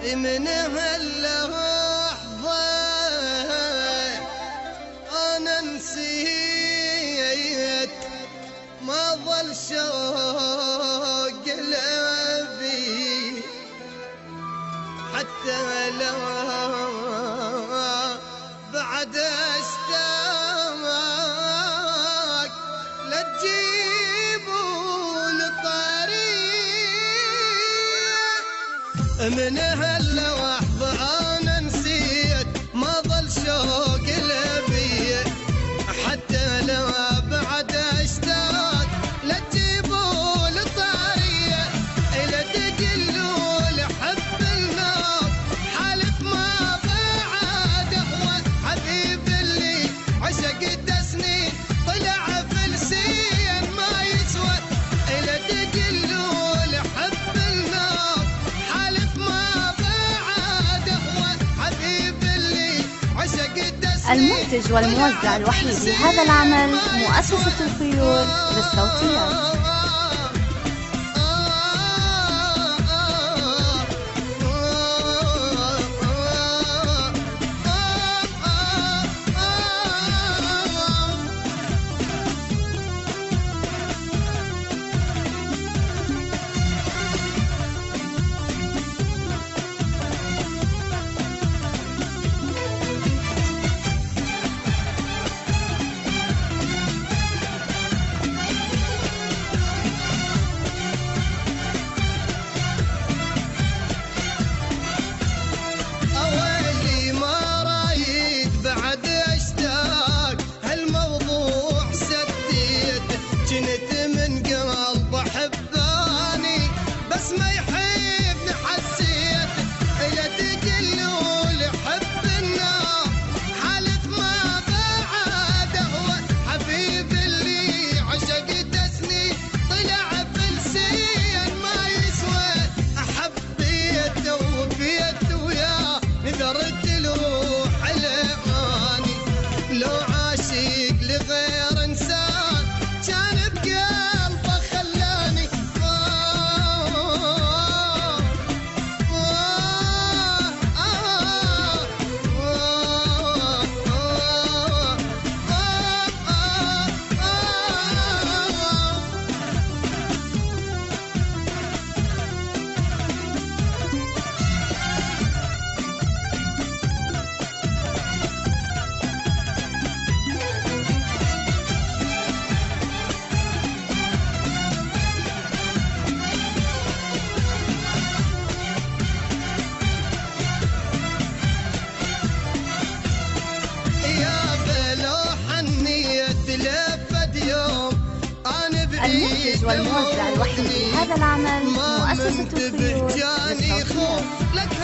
من هاللحظة أنا نسيت ما ظل شوق قلبي حتى لو بعد اشتاق لا تجيبوا لطريق من هاللحظة أنا نسيت ما ظل شوق قلبي حتى لو بعد اشتاق لا تجيبوا لطريق لا تقلوا لحب النار حالف ما بعد هو حبيب اللي عشقت سنين طلع فلسين ما يسوى لا تقلوا لحب النار حالف ما بعد هو حبيب اللي عشقت سنين. المنتج والموزع الوحيد لهذا العمل مؤسسة الخيول للصوتيات. جنت من قلب حباني بس ما يحبني حسيت لا تقلوا لحب النار حالف ما بعد هو حبيب اللي عشقت سنين طلع فلسين ما يسوى حبيته وفيت وياه نذرت الروح الاماني لو عاشق لغير انسان كان بقلبه خلاني المنتج والموزع الوحيد لهذا العمل مؤسسة الخيول للصوتيات.